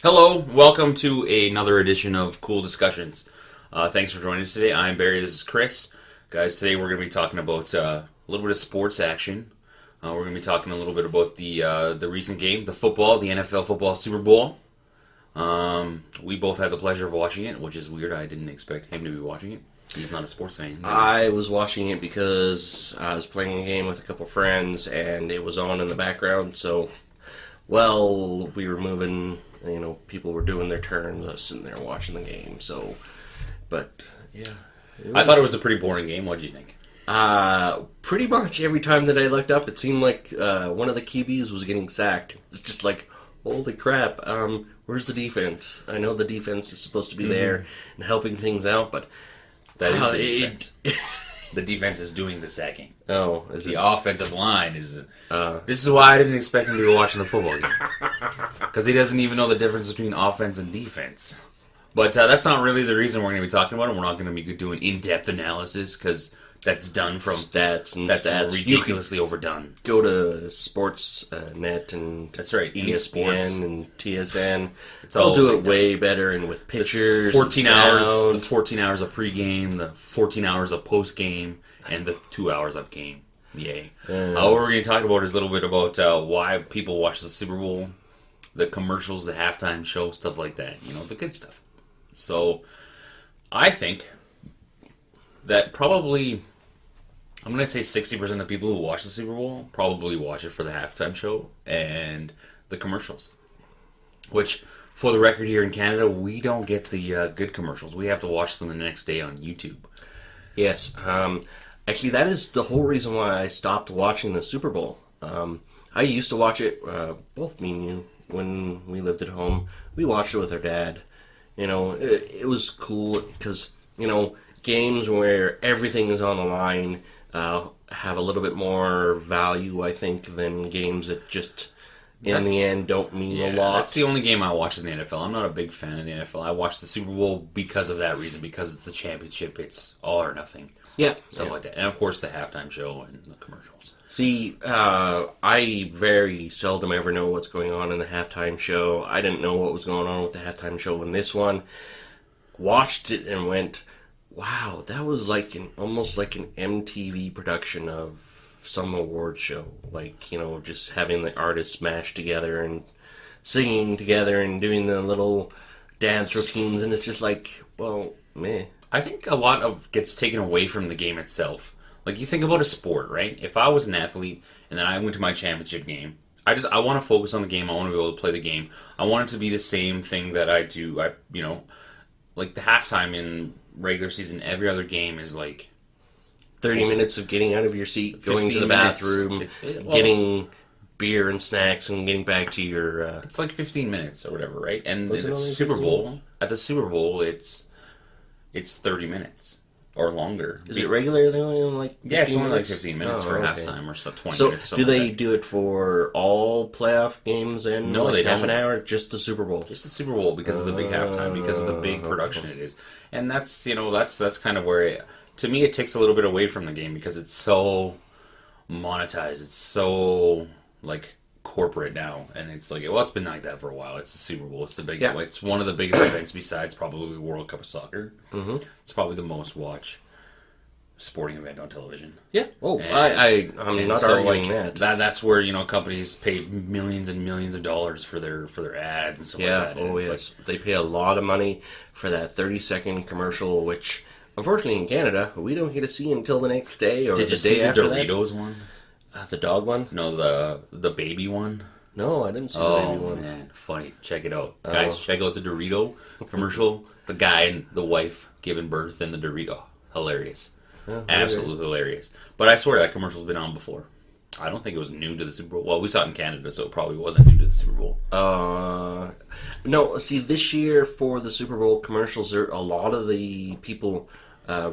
Hello, welcome to another edition of Coull Discussions. Thanks for joining us today. I'm Barry, this is Chris. Guys, today we're going to be talking about a little bit of sports action. We're going to be talking a little bit about the recent game, the football, the NFL football Super Bowl. We both had the pleasure of watching it, which is weird. I didn't expect him to be watching it. He's not a sports fan. I was watching it because I was playing a game with a couple friends and it was on in the background. So, while we were moving, people were doing their turns. I was sitting there watching the game. So, but yeah. I thought it was a pretty boring game. What did you think? Pretty much every time that I looked up, it seemed like one of the QBs was getting sacked. It's just like, holy crap, where's the defense? I know the defense is supposed to be there and helping things out, but that is the defense. The defense is doing the sacking. Oh, is the offensive line is. This is why I didn't expect him to be watching the football game, because he doesn't even know the difference between offense and defense. But that's not really the reason we're going to be talking about it. We're not going to be doing in-depth analysis because that's done from stats and that's stats. Ridiculously overdone. Go to Sports Net and that's right, ESPN and TSN. They'll do it way better and with pictures. 14 hours, the 14 hours of pregame, the 14 hours of postgame, and the 2 hours of game. Yay! What we're going to talk about is a little bit about why people watch the Super Bowl, the commercials, the halftime show, stuff like that. The good stuff. So, I think that probably, I'm going to say 60% of people who watch the Super Bowl probably watch it for the halftime show and the commercials. Which, for the record here in Canada, we don't get the good commercials. We have to watch them the next day on YouTube. Yes. Actually, that is the whole reason why I stopped watching the Super Bowl. I used to watch it, both me and you, when we lived at home. We watched it with our dad. It was cool because, games where everything is on the line have a little bit more value, I think, than games that just, in the end, don't mean a lot. That's the only game I watch in the NFL. I'm not a big fan of the NFL. I watch the Super Bowl because of that reason, because it's the championship. It's all or nothing. Yeah. Stuff like that. And, of course, the halftime show and the commercials. See, I very seldom ever know what's going on in the halftime show. I didn't know what was going on with the halftime show in this one. Watched it and went, wow, that was almost like an MTV production of some award show. Just having the artists mashed together and singing together and doing the little dance routines. And it's just like, well, meh. I think a lot of gets taken away from the game itself. Like, you think about a sport, right? If I was an athlete and then I went to my championship game, I want to focus on the game. I want to be able to play the game. I want it to be the same thing that I do. Like the halftime in regular season, every other game is like 30 minutes of getting out of your seat, going to the bathroom, getting beer and snacks, and getting back to your... It's like 15 minutes or whatever, right? And at the Super Bowl, it's 30 minutes. Or longer. Is it regularly only like 15 it's only minutes? Like 15 minutes for halftime or 20 so minutes. So do they do it for all playoff games and no, they half don't. An hour? Just the Super Bowl? Just the Super Bowl because of the big halftime, because of the big production it is. And that's kind of where, to me, it takes a little bit away from the game because it's so monetized. It's so, corporate now. And it's it's been like that for a while. It's the Super Bowl. It's the big. Yeah. It's one of the biggest events besides probably the World Cup of Soccer. Mm-hmm. It's probably the most watched sporting event on television. Yeah. Oh, I'm not arguing that. That's where companies pay millions and millions of dollars for their ads and stuff like that. Oh yes, they pay a lot of money for that 30-second commercial, which unfortunately in Canada we don't get to see until the next day or the day after that. Did you see the Doritos one? The dog one? No, the baby one. No, I didn't see the baby one. Oh man, funny. Check it out, guys. Check out the Dorito commercial. The guy and the wife giving birth in the Dorito. Hilarious. Oh, absolutely hilarious. But I swear that commercial's been on before. I don't think it was new to the Super Bowl. Well, we saw it in Canada, so it probably wasn't new to the Super Bowl. No, see, this year for the Super Bowl commercials, a lot of the people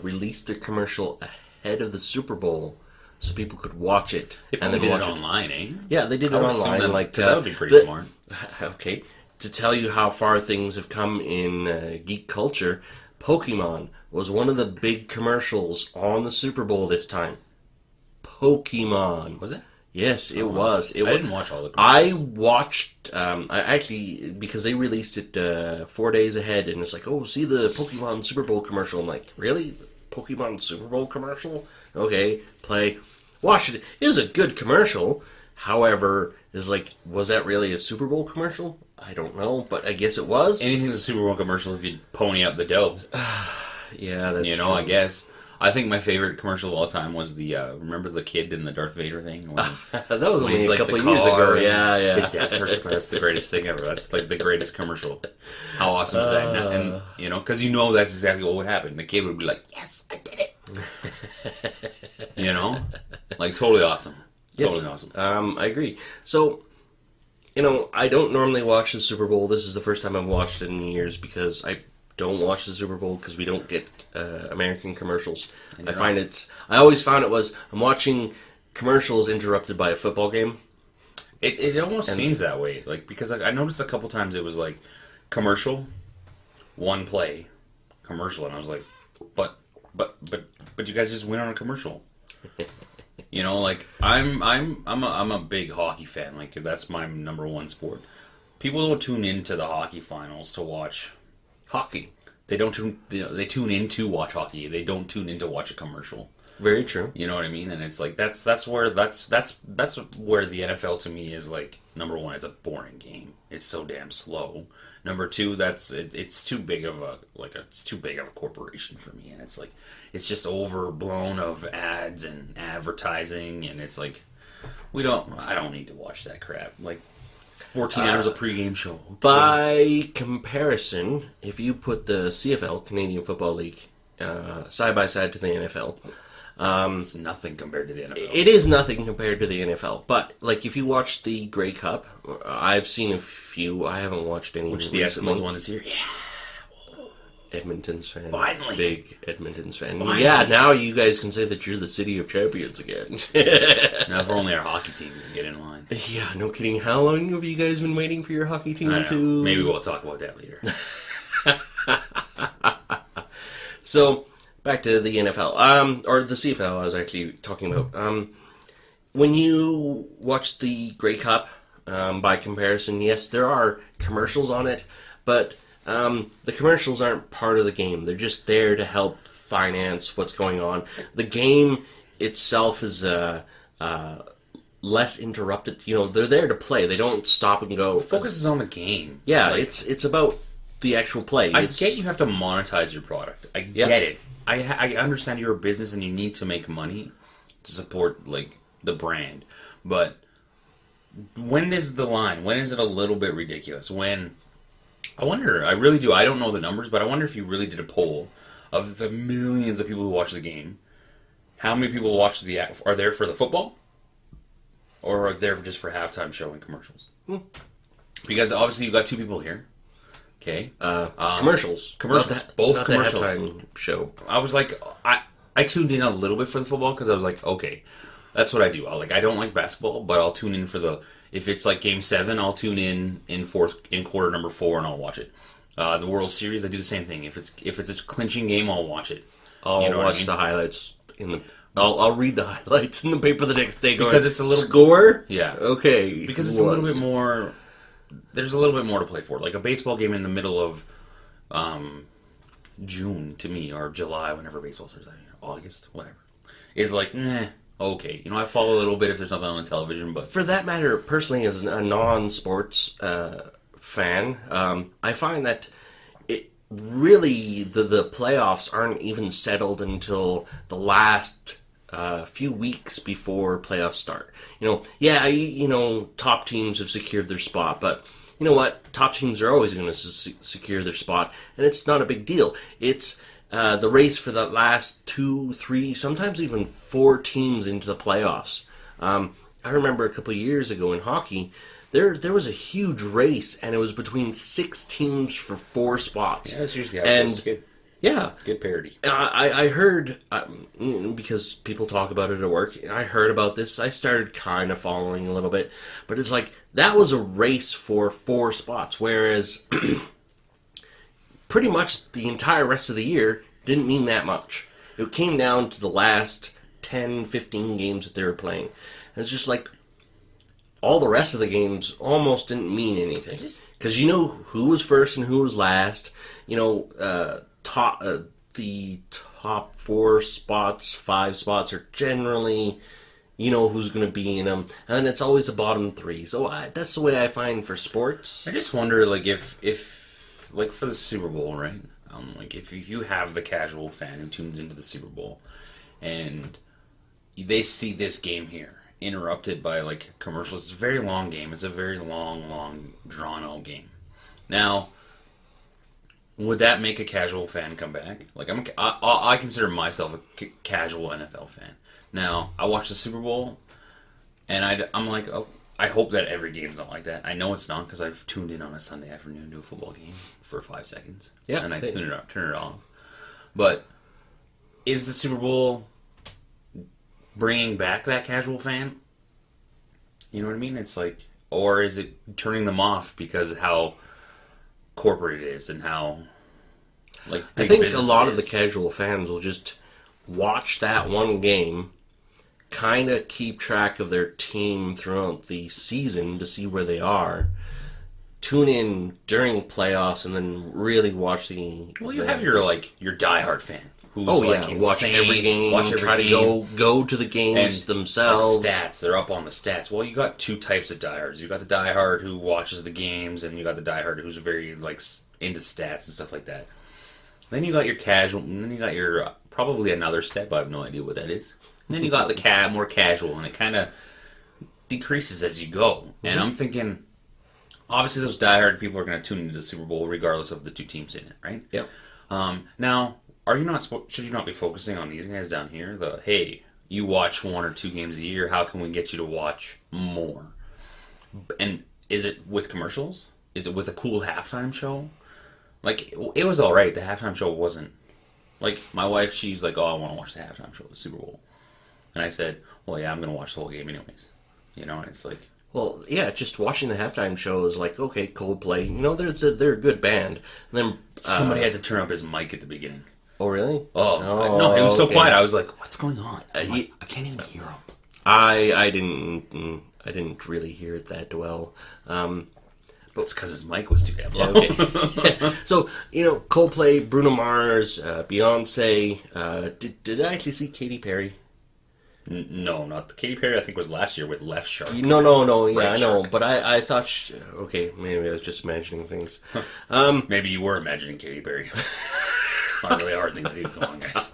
released their commercial ahead of the Super Bowl so people could watch it. They probably did it online, eh? Yeah, they did it online. That would be pretty smart. Okay. To tell you how far things have come in geek culture, Pokemon was one of the big commercials on the Super Bowl this time. Pokemon. Was it? Yes, it was. I didn't watch all the I commercials. watched, I actually, because they released it 4 days ahead, and it's like, oh, see the Pokemon Super Bowl commercial. I'm like, really? Pokemon Super Bowl commercial? Okay, play. Watch it. It was a good commercial. However, it's like, was that really a Super Bowl commercial? I don't know, but I guess it was. Anything's a Super Bowl commercial if you pony up the dough. Yeah, that's You know, true. I guess. I think my favorite commercial of all time was the, remember the kid in the Darth Vader thing? When, That was when only he's a like couple the of years car ago. and Yeah. His dad starts to cry. That's the greatest thing ever. That's like the greatest commercial. How awesome is that? And you know, because you know that's exactly what would happen. The kid would be like, yes, I did it. You know? Like, totally awesome. Yes. Totally awesome. I agree. So, you know, I don't normally watch the Super Bowl. This is the first time I've watched it in years because I don't watch the Super Bowl because we don't get American commercials. I always found it was I'm watching commercials interrupted by a football game. It almost seems that way. Like, because I noticed a couple times it was like commercial, one play, commercial, and I was like, but you guys just went on a commercial. You know, like I'm a big hockey fan. Like, that's my number one sport. People don't tune into the hockey finals to watch hockey. They don't tune. They tune in to watch hockey. They don't tune in to watch a commercial. Very true. You know what I mean? And it's like that's where the NFL to me is like, number one, it's a boring game. It's so damn slow. Number two, it's too big of a corporation for me, and it's like it's just overblown of ads and advertising, and it's like I don't need to watch that crap. Like 14 hours of pregame show. By comparison, if you put the CFL, Canadian Football League, side by side to the NFL, It's nothing compared to the NFL. it is nothing compared to the NFL. But like, if you watch the Grey Cup, I've seen a few. I haven't watched any. Which the recently. Eskimos won this year. Yeah. Edmonton's fan. Finally. Big Edmonton's fan. Finally. Yeah, now you guys can say that you're the city of champions again. Now, if only our hockey team can get in line. Yeah, no kidding. How long have you guys been waiting for your hockey team I know. to... Maybe we'll talk about that later. So, back to the NFL. Or the CFL I was actually talking about. When you watch the Grey Cup, by comparison, yes, there are commercials on it, but the commercials aren't part of the game. They're just there to help finance what's going on. The game itself is less interrupted. You know, they're there to play. They don't stop and go. Focus is on the game. Yeah, Like, it's about the actual play. I get you have to monetize your product. I get it. I understand you're a business and you need to make money to support like the brand. But when is the line? When is it a little bit ridiculous? When I wonder, I really do. I don't know the numbers, but I wonder if you really did a poll of the millions of people who watch the game, how many people are there for the football, or are there just for halftime show and commercials? Because obviously you've got two people here. Okay, commercials. Both not commercials. The halftime show. I was like, I tuned in a little bit for the football because I was like, okay, that's what I do. I don't like basketball, but I'll tune in for if it's like Game 7, I'll tune in quarter number 4 and I'll watch it. The World Series, I do the same thing. If it's a clinching game, I'll watch it. I'll watch the highlights in the. I'll read the highlights in the paper the next day. Because it's a little score. Yeah. Okay. Because it's a little bit more. There's a little bit more to play for. Like a baseball game in the middle of June to me, or July, whenever baseball starts. August, whatever, is like, okay. You know, I follow a little bit if there's nothing on the television, but for that matter, personally, as a non-sports fan, I find that it really the playoffs aren't even settled until the last few weeks before playoffs start. Top teams have secured their spot, but you know what? Top teams are always going to secure their spot, and it's not a big deal. It's the race for the last 2, 3, sometimes even 4 teams into the playoffs. I remember a couple of years ago in hockey, there was a huge race, and it was between 6 teams for 4 spots. Yeah, that's usually how it goes. Good. Yeah. Good parody. I heard, because people talk about it at work, I heard about this. I started kind of following a little bit. But it's like, that was a race for 4 spots, whereas pretty much the entire rest of the year didn't mean that much. It came down to the last 10, 15 games that they were playing. And it's just like, all the rest of the games almost didn't mean anything. Because you know who was first and who was last. You know, the top 4 spots, 5 spots are generally, you know, who's going to be in them. And it's always the bottom 3. So that's the way I find for sports. I just wonder, like, if like, for the Super Bowl, right? Like, if you have the casual fan who tunes into the Super Bowl and they see this game here interrupted by, like, commercials. It's a very long game. It's a very long, drawn-out game. Now, would that make a casual fan come back? Like, I consider myself a casual NFL fan. Now, I watch the Super Bowl, and I'm like, oh, I hope that every game's not like that. I know it's not because I've tuned in on a Sunday afternoon to a football game for 5 seconds. Yeah, and I turn it off. But is the Super Bowl bringing back that casual fan? You know what I mean? It's like, or is it turning them off because of how corporate it is and how, like, I think a lot of the casual fans will just watch that one game, kind of keep track of their team throughout the season to see where they are, tune in during playoffs, and then really watch the... Well, you have your diehard fan. Who's watch every game, try to go to the games and, themselves. Like, stats, they're up on the stats. Well, you got 2 types of diehards. You got the diehard who watches the games, and you got the diehard who's very, like, into stats and stuff like that. Then you got your casual, and then you got your probably another step. I have no idea what that is. And then you got the more casual, and it kind of decreases as you go. Mm-hmm. And I'm thinking, obviously, those diehard people are going to tune into the Super Bowl regardless of the 2 teams in it, right? Yep. Now, should you not be focusing on these guys down here? Hey, you watch 1 or 2 games a year. How can we get you to watch more? And is it with commercials? Is it with a cool halftime show? Like, it was all right. The halftime show wasn't. Like, my wife, she's like, oh, I want to watch the halftime show of the Super Bowl. And I said, well, yeah, I'm going to watch the whole game anyways. You know, and it's like... Well, yeah, just watching the halftime show is like, okay, Coldplay, you know, they're a good band. And then somebody had to turn up his mic at the beginning. Oh, really? Oh, no, it was so quiet. I was like, what's going on? I can't even hear him. I didn't really hear it that well. But it's because his mic was too damn low. Okay. Yeah. So, you know, Coldplay, Bruno Mars, Beyonce. Did I actually see Katy Perry? No, not Katy Perry. I think was last year with Left Shark. No. Yeah, I know. But I thought... okay, maybe I was just imagining things. Maybe you were imagining Katy Perry. It's not really a hard thing to do. Come on, guys.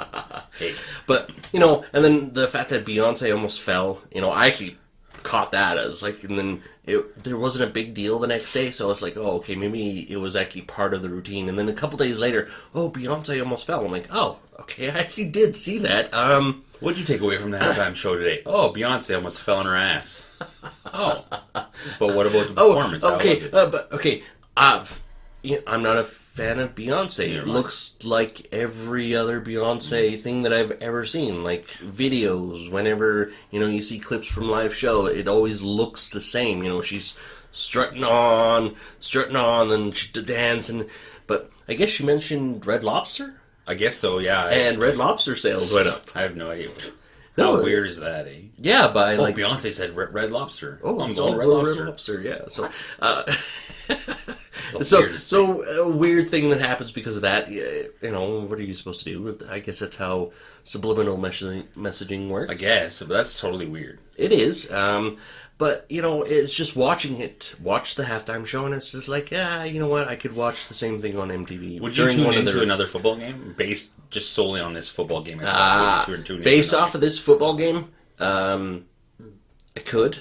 Hey. But, you know, and then the fact that Beyonce almost fell, you know, I actually caught that as, like, and then there wasn't a big deal the next day, so I was like, oh, okay, maybe it was actually part of the routine. And then a couple days later, oh, Beyonce almost fell. I'm like, oh, okay, I actually did see that. What'd you take away from the halftime show today? Oh, Beyonce almost fell on her ass. Oh. But what about the performance? Okay, I'm not a fan of Beyonce. It looks like every other Beyonce thing that I've ever seen. Like videos, whenever, you know, you see clips from live show, it always looks the same. You know, she's strutting on, and she's dancing. But I guess she mentioned Red Lobster? I guess so, yeah. And Red Lobster sales went up. I have no idea. How weird is that, eh? Yeah, by like... Beyonce said Red Lobster. Oh, I'm going Red Lobster, yeah. So a weird thing that happens because of that, you know, what are you supposed to do? I guess that's how subliminal messaging works. I guess, but that's totally weird. It is, but, you know, it's just watch the halftime show, and it's just like, you know what, I could watch the same thing on MTV. Would you tune into another football game based just solely on this football game? Based off of this football game, I could.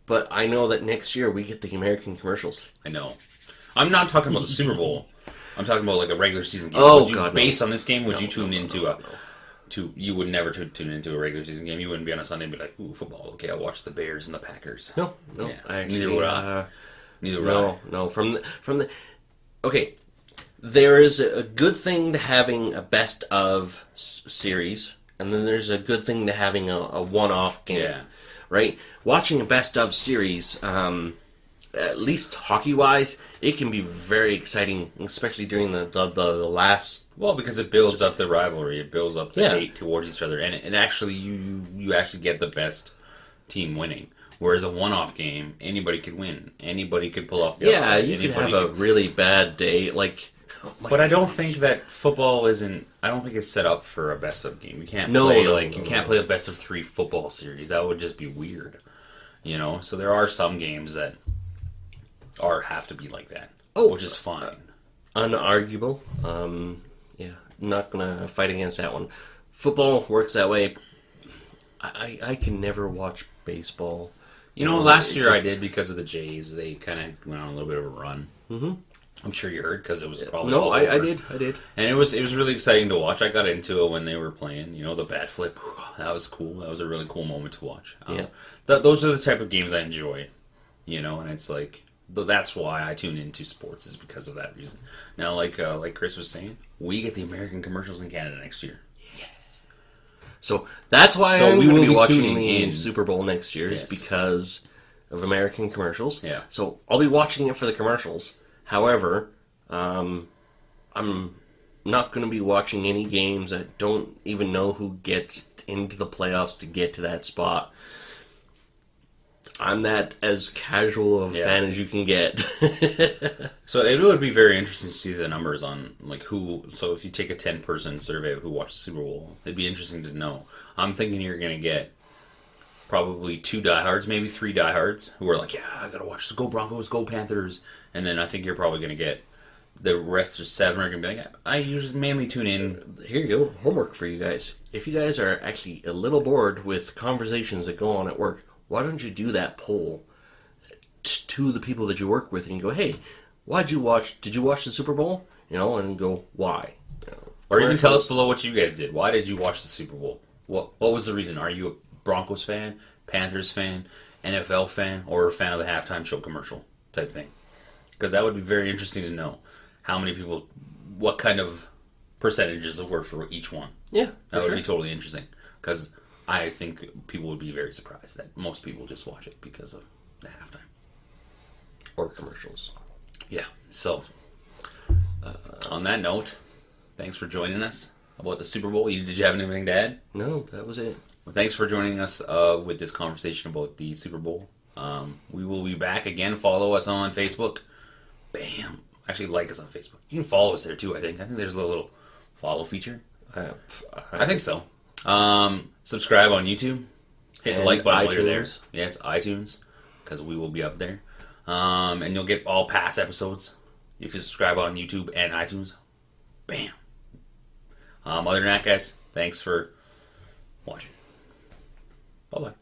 But I know that next year we get the American commercials. I know. I'm not talking about the Super Bowl. I'm talking about like a regular season game. Oh, God, based on this game, would you tune into you would never tune into a regular season game. You wouldn't be on a Sunday and be like, ooh, football. Okay, I'll watch the Bears and the Packers. No. Yeah. Neither would I. No. From the. Okay, there is a good thing to having a best of series, and then there's a good thing to having a one-off game. Yeah. Right? Watching a best of series, at least hockey-wise, it can be very exciting, especially during the last... Well, because it builds up the rivalry, it builds up the hate towards each other, and actually you actually get the best team winning. Whereas a one-off game, anybody could win. Anybody could pull off the Yeah, upset. you could Anybody have a really bad day. Like, oh my But I don't gosh. think that football isn't. I don't think it's set up for a best of game. You can't No, play no, like no, you can't no. play a best of 3 football series. That would just be weird, you know. So there are some games that have to be like that, which is fine. Unarguable. Yeah, not gonna fight against that one. Football works that way. I can never watch baseball. You know, last year I did because of the Jays. They kind of went on a little bit of a run. Mm-hmm. I'm sure you heard because it was probably No, all I over. did. And it was really exciting to watch. I got into it when they were playing. You know, the bat flip. That was cool. That was a really cool moment to watch. Yeah. Those are the type of games I enjoy. You know, and it's like that's why I tune into sports is because of that reason. Now, like Chris was saying, we get the American commercials in Canada next year. So that's why So I'm we going will to be be watching tuning the in. Super Bowl next year is Yes. because of American commercials. Yeah. So I'll be watching it for the commercials. However, I'm not going to be watching any games. I don't even know who gets into the playoffs to get to that spot. I'm that as casual of a fan as you can get. So it would be very interesting to see the numbers on like who. So if you take a 10-person survey of who watched the Super Bowl, it'd be interesting to know. I'm thinking you're going to get probably 2 diehards, maybe 3 diehards who are like, yeah, I gotta watch this. Go Broncos, go Panthers, and then I think you're probably going to get the rest of 7 are going to be like, I usually mainly tune in. Here you go. Homework for you guys. If you guys are actually a little bored with conversations that go on at work, why don't you do that poll to the people that you work with and you go, hey, did you watch the Super Bowl? You know, and go, why? You know, Or even tell us below what you guys did. Why did you watch the Super Bowl? What was the reason? Are you a Broncos fan, Panthers fan, NFL fan, or a fan of the halftime show commercial type thing? Because that would be very interesting to know how many people, what kind of percentages of work for each one. Yeah, That would be totally interesting. Because I think people would be very surprised that most people just watch it because of the halftime. Or commercials. Yeah. So, on that note, thanks for joining us about the Super Bowl. Did you have anything to add? No, that was it. Well, thanks for joining us with this conversation about the Super Bowl. We will be back again. Follow us on Facebook. Bam. Actually, like us on Facebook. You can follow us there too, I think. I think there's a little follow feature. I think so. Subscribe on YouTube. Hit the And like button while you're there. iTunes. Yes, iTunes, because we will be up there. And you'll get all past episodes if you subscribe on YouTube and iTunes. Bam. Other than that, guys, thanks for watching. Bye-bye.